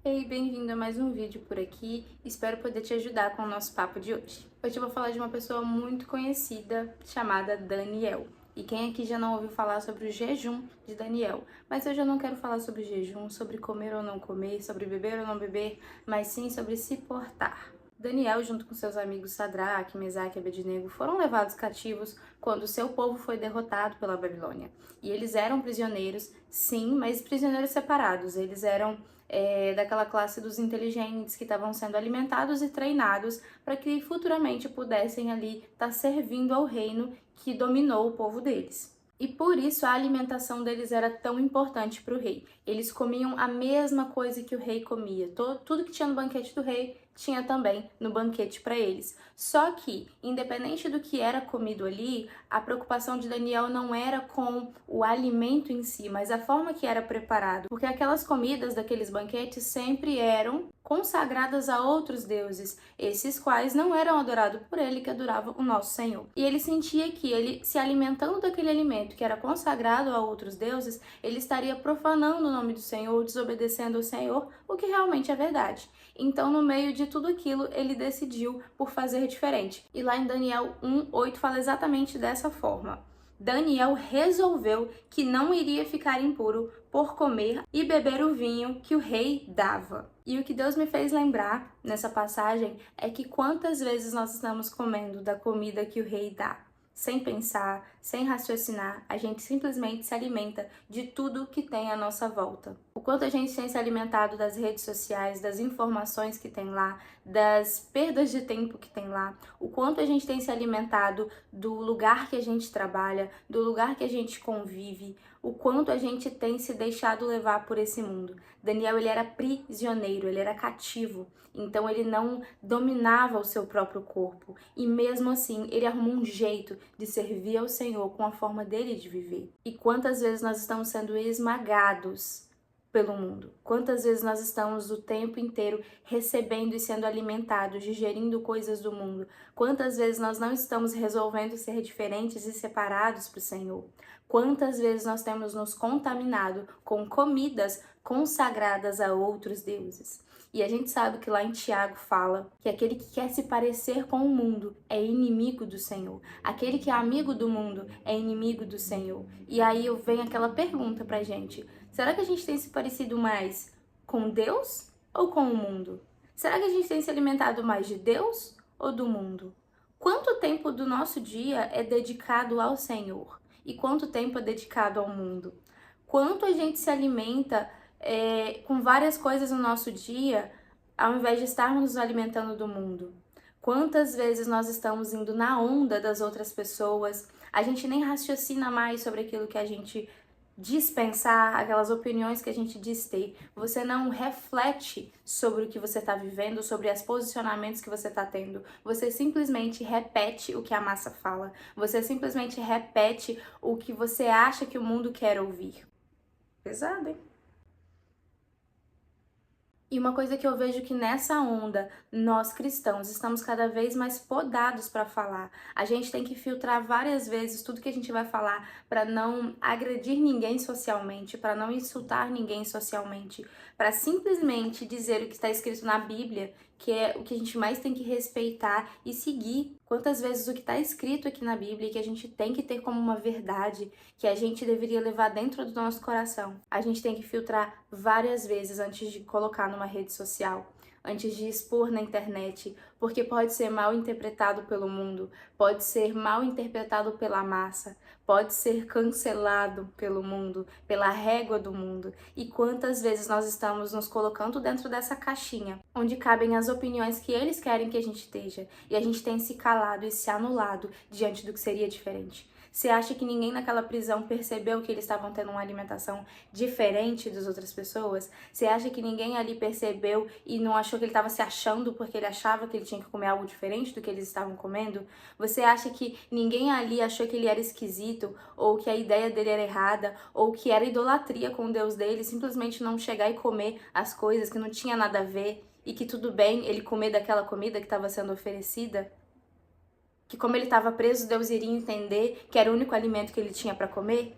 Ei, bem-vindo a mais um vídeo por aqui. Espero poder te ajudar com o nosso papo de hoje. Hoje eu vou falar de uma pessoa muito conhecida chamada Daniel. E quem aqui já não ouviu falar sobre o jejum de Daniel? Mas hoje eu não quero falar sobre jejum, sobre comer ou não comer, sobre beber ou não beber, mas sim sobre se portar. Daniel, junto com seus amigos Sadraque, Mesaque e Abednego, foram levados cativos quando seu povo foi derrotado pela Babilônia. E eles eram prisioneiros, sim, mas prisioneiros separados. Eles eram daquela classe dos inteligentes que estavam sendo alimentados e treinados para que futuramente pudessem ali estar servindo ao reino que dominou o povo deles. E por isso a alimentação deles era tão importante para o rei. Eles comiam a mesma coisa que o rei comia. Tudo que tinha no banquete do rei tinha também no banquete para eles. Só que, independente do que era comido ali, a preocupação de Daniel não era com o alimento em si, mas a forma que era preparado. Porque aquelas comidas daqueles banquetes sempre eram consagradas a outros deuses, esses quais não eram adorados por ele, que adorava o nosso Senhor. E ele sentia que ele, se alimentando daquele alimento que era consagrado a outros deuses, ele estaria profanando o nome do Senhor, desobedecendo ao Senhor, o que realmente é verdade. Então, no meio de tudo aquilo, ele decidiu por fazer diferente. E lá em Daniel 1:8 fala exatamente dessa forma. Daniel resolveu que não iria ficar impuro por comer e beber o vinho que o rei dava. E o que Deus me fez lembrar nessa passagem é que quantas vezes nós estamos comendo da comida que o rei dá? Sem pensar, sem raciocinar, a gente simplesmente se alimenta de tudo que tem à nossa volta. O quanto a gente tem se alimentado das redes sociais, das informações que tem lá, das perdas de tempo que tem lá, o quanto a gente tem se alimentado do lugar que a gente trabalha, do lugar que a gente convive, o quanto a gente tem se deixado levar por esse mundo. Daniel, ele era prisioneiro, ele era cativo, então ele não dominava o seu próprio corpo e mesmo assim ele arrumou um jeito de servir ao Senhor com a forma dele de viver. E quantas vezes nós estamos sendo esmagados pelo mundo? Quantas vezes nós estamos o tempo inteiro recebendo e sendo alimentados, digerindo coisas do mundo? Quantas vezes nós não estamos resolvendo ser diferentes e separados para o Senhor? Quantas vezes nós temos nos contaminado com comidas consagradas a outros deuses? E a gente sabe que lá em Tiago fala que aquele que quer se parecer com o mundo é inimigo do Senhor. Aquele que é amigo do mundo é inimigo do Senhor. E aí vem aquela pergunta pra gente: será que a gente tem se parecido mais com Deus ou com o mundo? Será que a gente tem se alimentado mais de Deus ou do mundo? Quanto tempo do nosso dia é dedicado ao Senhor? E quanto tempo é dedicado ao mundo? Quanto a gente se alimenta com várias coisas no nosso dia, ao invés de estarmos nos alimentando do mundo? Quantas vezes nós estamos indo na onda das outras pessoas, a gente nem raciocina mais sobre aquilo que a gente diz pensar, aquelas opiniões que a gente diz ter. Você não reflete sobre o que você está vivendo, sobre os posicionamentos que você está tendo. Você simplesmente repete o que a massa fala. Você simplesmente repete o que você acha que o mundo quer ouvir. Pesado, hein? E uma coisa que eu vejo que nessa onda, nós cristãos estamos cada vez mais podados para falar. A gente tem que filtrar várias vezes tudo que a gente vai falar para não agredir ninguém socialmente, para não insultar ninguém socialmente, para simplesmente dizer o que está escrito na Bíblia, que é o que a gente mais tem que respeitar e seguir. Quantas vezes o que está escrito aqui na Bíblia, que a gente tem que ter como uma verdade, que a gente deveria levar dentro do nosso coração, a gente tem que filtrar várias vezes antes de colocar numa rede social, antes de expor na internet, porque pode ser mal interpretado pelo mundo, pode ser mal interpretado pela massa, pode ser cancelado pelo mundo, pela régua do mundo. E quantas vezes nós estamos nos colocando dentro dessa caixinha, onde cabem as opiniões que eles querem que a gente esteja, e a gente tem se calado e se anulado diante do que seria diferente. Você acha que ninguém naquela prisão percebeu que eles estavam tendo uma alimentação diferente das outras pessoas? Você acha que ninguém ali percebeu e não achou que ele estava se achando porque ele achava que ele tinha que comer algo diferente do que eles estavam comendo? Você acha que ninguém ali achou que ele era esquisito, ou que a ideia dele era errada, ou que era idolatria com o Deus dele, simplesmente não chegar e comer as coisas que não tinha nada a ver, e que tudo bem ele comer daquela comida que estava sendo oferecida? Que como ele estava preso, Deus iria entender que era o único alimento que ele tinha para comer?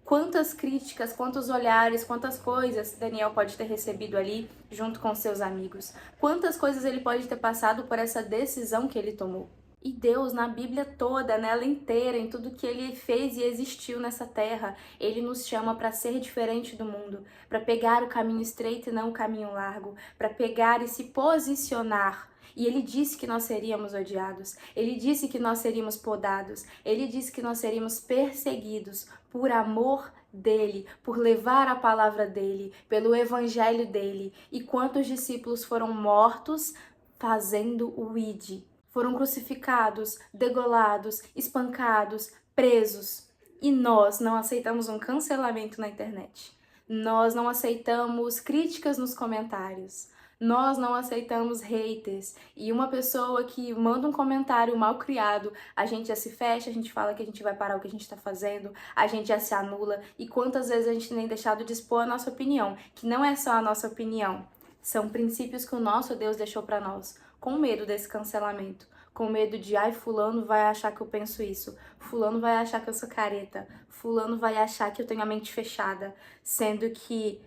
Quantas críticas, quantos olhares, quantas coisas Daniel pode ter recebido ali junto com seus amigos. Quantas coisas ele pode ter passado por essa decisão que ele tomou. E Deus, na Bíblia toda, nela inteira, em tudo que ele fez e existiu nessa terra, ele nos chama para ser diferente do mundo, para pegar o caminho estreito e não o caminho largo, para pegar e se posicionar. E ele disse que nós seríamos odiados, ele disse que nós seríamos podados, ele disse que nós seríamos perseguidos por amor dele, por levar a palavra dele, pelo evangelho dele. E quantos discípulos foram mortos fazendo o ID? Foram crucificados, degolados, espancados, presos. E nós não aceitamos um cancelamento na internet. Nós não aceitamos críticas nos comentários. Nós não aceitamos haters. E uma pessoa que manda um comentário mal criado, a gente já se fecha, a gente fala que a gente vai parar o que a gente está fazendo, a gente já se anula. E quantas vezes a gente tem deixado de expor a nossa opinião, que não é só a nossa opinião. São princípios que o nosso Deus deixou para nós, com medo desse cancelamento, com medo de, ai, fulano vai achar que eu penso isso, fulano vai achar que eu sou careta, fulano vai achar que eu tenho a mente fechada, sendo que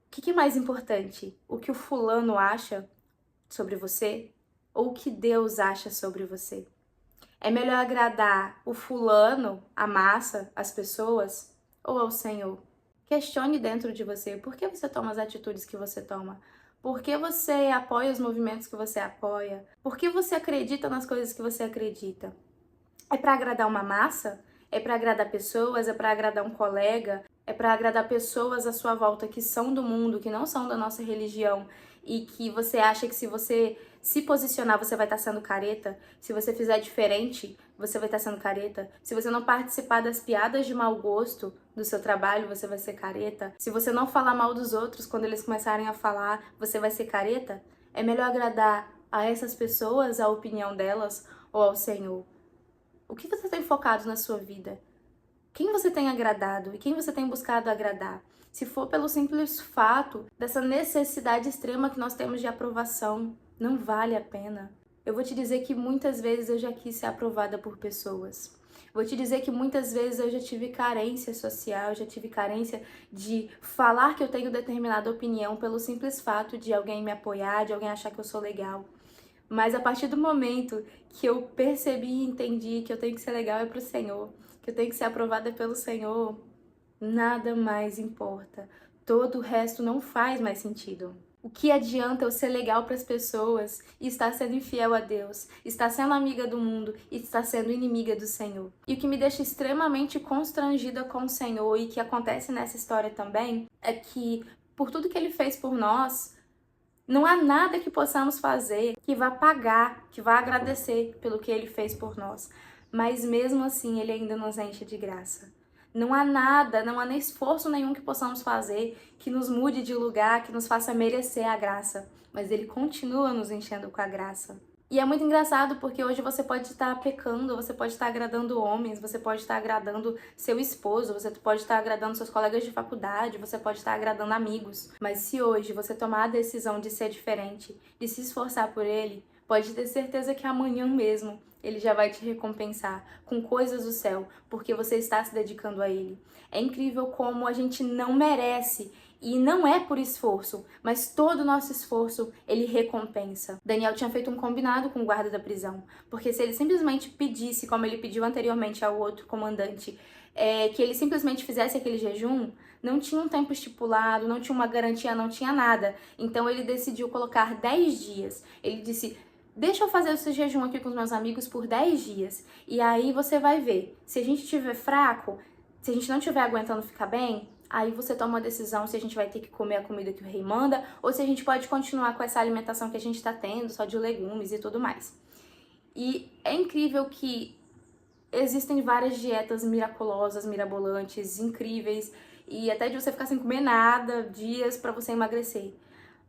o que é mais importante? O que o fulano acha sobre você ou o que Deus acha sobre você? É melhor agradar o fulano, a massa, as pessoas ou ao Senhor? Questione dentro de você por que você toma as atitudes que você toma. Por que você apoia os movimentos que você apoia? Por que você acredita nas coisas que você acredita? É para agradar uma massa? É para agradar pessoas? É para agradar um colega? É para agradar pessoas à sua volta que são do mundo, que não são da nossa religião e que você acha que se você se posicionar, você vai estar sendo careta? Se você fizer diferente, você vai estar sendo careta? Se você não participar das piadas de mau gosto do seu trabalho, você vai ser careta? Se você não falar mal dos outros quando eles começarem a falar, você vai ser careta? É melhor agradar a essas pessoas, a opinião delas ou ao Senhor? O que você tem focado na sua vida? Quem você tem agradado e quem você tem buscado agradar? Se for pelo simples fato dessa necessidade extrema que nós temos de aprovação, não vale a pena. Eu vou te dizer que muitas vezes eu já quis ser aprovada por pessoas. Vou te dizer que muitas vezes eu já tive carência social, já tive carência de falar que eu tenho determinada opinião pelo simples fato de alguém me apoiar, de alguém achar que eu sou legal. Mas a partir do momento que eu percebi e entendi que eu tenho que ser legal é pro Senhor, que eu tenho que ser aprovada pelo Senhor, nada mais importa. Todo o resto não faz mais sentido. O que adianta eu ser legal para as pessoas e estar sendo infiel a Deus, estar sendo amiga do mundo e estar sendo inimiga do Senhor? E o que me deixa extremamente constrangida com o Senhor e que acontece nessa história também é que, por tudo que Ele fez por nós, não há nada que possamos fazer que vá pagar, que vá agradecer pelo que Ele fez por nós. Mas mesmo assim, Ele ainda nos enche de graça. Não há nada, não há nem esforço nenhum que possamos fazer que nos mude de lugar, que nos faça merecer a graça. Mas Ele continua nos enchendo com a graça. E é muito engraçado porque hoje você pode estar pecando, você pode estar agradando homens, você pode estar agradando seu esposo, você pode estar agradando seus colegas de faculdade, você pode estar agradando amigos. Mas se hoje você tomar a decisão de ser diferente, de se esforçar por ele, pode ter certeza que amanhã mesmo ele já vai te recompensar com coisas do céu, porque você está se dedicando a ele. É incrível como a gente não merece. E não é por esforço, mas todo o nosso esforço ele recompensa. Daniel tinha feito um combinado com o guarda da prisão, porque se ele simplesmente pedisse, como ele pediu anteriormente ao outro comandante, que ele simplesmente fizesse aquele jejum, não tinha um tempo estipulado, não tinha uma garantia, não tinha nada. Então ele decidiu colocar 10 dias. Ele disse: deixa eu fazer esse jejum aqui com os meus amigos por 10 dias. E aí você vai ver, se a gente estiver fraco, se a gente não estiver aguentando ficar bem, aí você toma uma decisão se a gente vai ter que comer a comida que o rei manda ou se a gente pode continuar com essa alimentação que a gente está tendo, só de legumes e tudo mais. E é incrível que existem várias dietas miraculosas, mirabolantes, incríveis, e até de você ficar sem comer nada, dias para você emagrecer.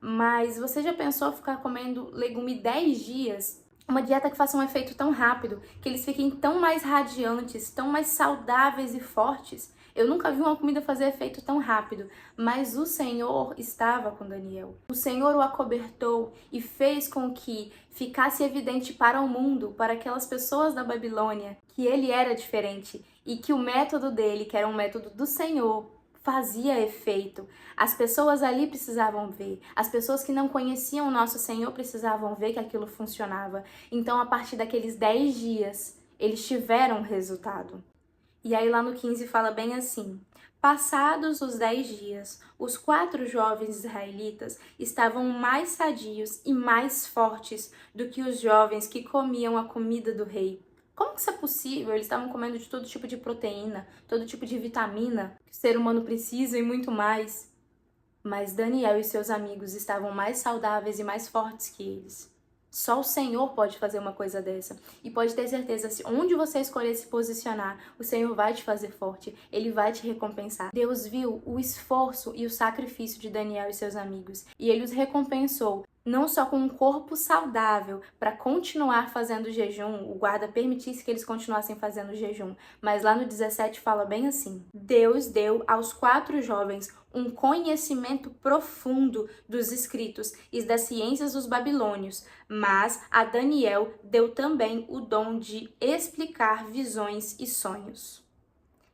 Mas você já pensou ficar comendo legume 10 dias? Uma dieta que faça um efeito tão rápido, que eles fiquem tão mais radiantes, tão mais saudáveis e fortes. Eu nunca vi uma comida fazer efeito tão rápido, mas o Senhor estava com Daniel. O Senhor o acobertou e fez com que ficasse evidente para o mundo, para aquelas pessoas da Babilônia, que ele era diferente e que o método dele, que era um método do Senhor, fazia efeito. As pessoas ali precisavam ver. As pessoas que não conheciam o nosso Senhor precisavam ver que aquilo funcionava. Então, a partir daqueles 10 dias, eles tiveram resultado. E aí lá no 15 fala bem assim: passados os 10 dias, os 4 jovens israelitas estavam mais sadios e mais fortes do que os jovens que comiam a comida do rei. Como que isso é possível? Eles estavam comendo de todo tipo de proteína, todo tipo de vitamina que o ser humano precisa e muito mais. Mas Daniel e seus amigos estavam mais saudáveis e mais fortes que eles. Só o Senhor pode fazer uma coisa dessa. E pode ter certeza, se onde você escolher se posicionar, o Senhor vai te fazer forte. Ele vai te recompensar. Deus viu o esforço e o sacrifício de Daniel e seus amigos. E ele os recompensou não só com um corpo saudável para continuar fazendo jejum, o guarda permitisse que eles continuassem fazendo jejum, mas lá no 17 fala bem assim: Deus deu aos 4 jovens um conhecimento profundo dos escritos e das ciências dos babilônios, mas a Daniel deu também o dom de explicar visões e sonhos.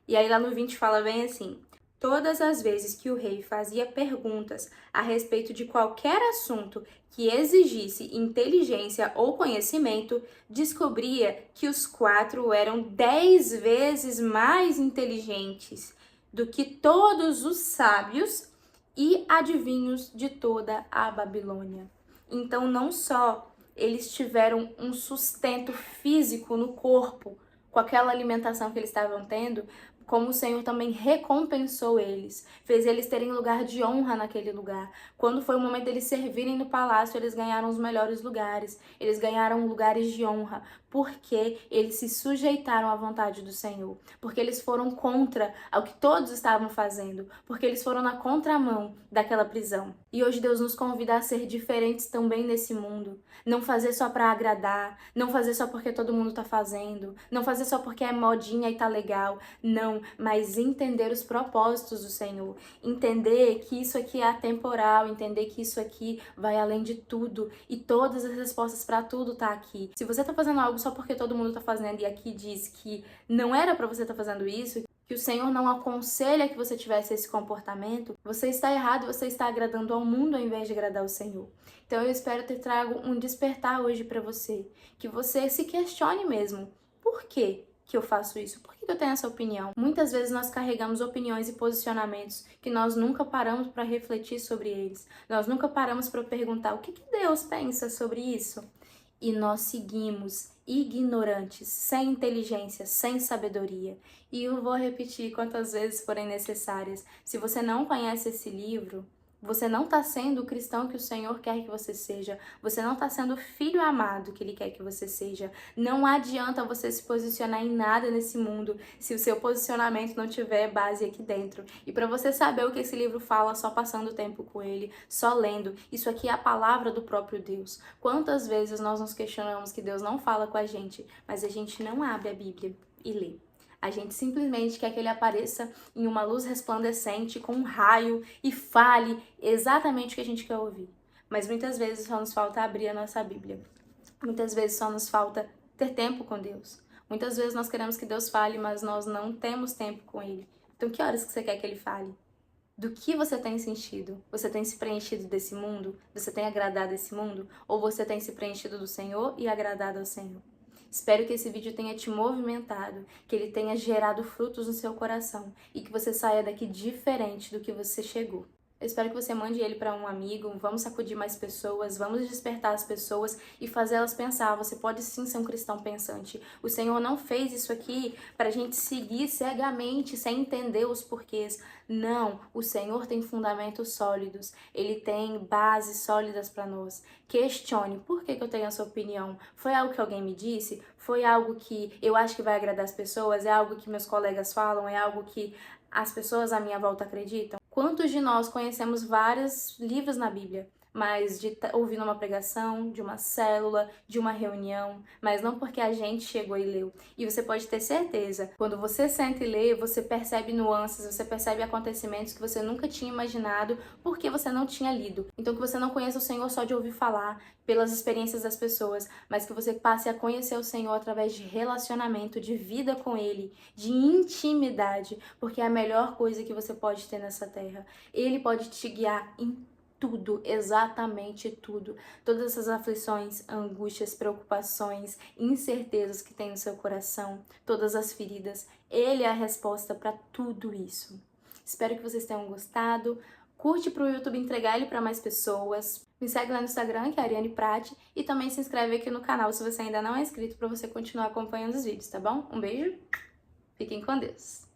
E aí lá no 20 fala bem assim: todas as vezes que o rei fazia perguntas a respeito de qualquer assunto que exigisse inteligência ou conhecimento, descobria que os 4 eram 10 vezes mais inteligentes do que todos os sábios e adivinhos de toda a Babilônia. Então, não só eles tiveram um sustento físico no corpo, com aquela alimentação que eles estavam tendo, como o Senhor também recompensou eles, fez eles terem lugar de honra naquele lugar. Quando foi o momento deles servirem no palácio, eles ganharam os melhores lugares, eles ganharam lugares de honra, porque eles se sujeitaram à vontade do Senhor, porque eles foram contra ao que todos estavam fazendo, porque eles foram na contramão daquela prisão. E hoje Deus nos convida a ser diferentes também nesse mundo, não fazer só para agradar, não fazer só porque todo mundo tá fazendo, não fazer só porque é modinha e tá legal, não, mas entender os propósitos do Senhor, entender que isso aqui é atemporal, entender que isso aqui vai além de tudo e todas as respostas para tudo tá aqui. Se você tá fazendo algo só porque todo mundo tá fazendo e aqui diz que não era para você tá fazendo isso, que o Senhor não aconselha que você tivesse esse comportamento, você está errado, você está agradando ao mundo ao invés de agradar ao Senhor. Então eu espero ter trago um despertar hoje para você, que você se questione mesmo. Por quê que eu faço isso? Por que eu tenho essa opinião? Muitas vezes nós carregamos opiniões e posicionamentos que nós nunca paramos para refletir sobre eles. Nós nunca paramos para perguntar o que Deus pensa sobre isso. E nós seguimos ignorantes, sem inteligência, sem sabedoria. E eu vou repetir quantas vezes forem necessárias. Se você não conhece esse livro, você não está sendo o cristão que o Senhor quer que você seja. Você não está sendo o filho amado que Ele quer que você seja. Não adianta você se posicionar em nada nesse mundo se o seu posicionamento não tiver base aqui dentro. E para você saber o que esse livro fala só passando tempo com ele, só lendo, isso aqui é a palavra do próprio Deus. Quantas vezes nós nos questionamos que Deus não fala com a gente, mas a gente não abre a Bíblia e lê. A gente simplesmente quer que ele apareça em uma luz resplandecente, com um raio, e fale exatamente o que a gente quer ouvir. Mas muitas vezes só nos falta abrir a nossa Bíblia. Muitas vezes só nos falta ter tempo com Deus. Muitas vezes nós queremos que Deus fale, mas nós não temos tempo com Ele. Então, que horas que você quer que Ele fale? Do que você tem sentido? Você tem se preenchido desse mundo? Você tem agradado esse mundo? Ou você tem se preenchido do Senhor e agradado ao Senhor? Espero que esse vídeo tenha te movimentado, que ele tenha gerado frutos no seu coração e que você saia daqui diferente do que você chegou. Eu espero que você mande ele para um amigo, vamos sacudir mais pessoas, vamos despertar as pessoas e fazer elas pensar. Você pode sim ser um cristão pensante. O Senhor não fez isso aqui para a gente seguir cegamente, sem entender os porquês. Não, o Senhor tem fundamentos sólidos, Ele tem bases sólidas para nós. Questione, por que eu tenho essa opinião? Foi algo que alguém me disse? Foi algo que eu acho que vai agradar as pessoas? É algo que meus colegas falam? É algo que as pessoas à minha volta acreditam? Quantos de nós conhecemos vários livros na Bíblia, mas de ouvindo uma pregação, de uma célula, de uma reunião, mas não porque a gente chegou e leu. E você pode ter certeza, quando você senta e lê, você percebe nuances, você percebe acontecimentos que você nunca tinha imaginado porque você não tinha lido. Então que você não conheça o Senhor só de ouvir falar, pelas experiências das pessoas, mas que você passe a conhecer o Senhor através de relacionamento, de vida com Ele, de intimidade, porque é a melhor coisa que você pode ter nessa terra. Ele pode te guiar em tudo, exatamente tudo. Todas essas aflições, angústias, preocupações, incertezas que tem no seu coração, todas as feridas, Ele é a resposta para tudo isso. Espero que vocês tenham gostado. Curte para o YouTube entregar ele para mais pessoas. Me segue lá no Instagram, que é Ariane Prati, e também se inscreve aqui no canal se você ainda não é inscrito para você continuar acompanhando os vídeos, tá bom? Um beijo, fiquem com Deus!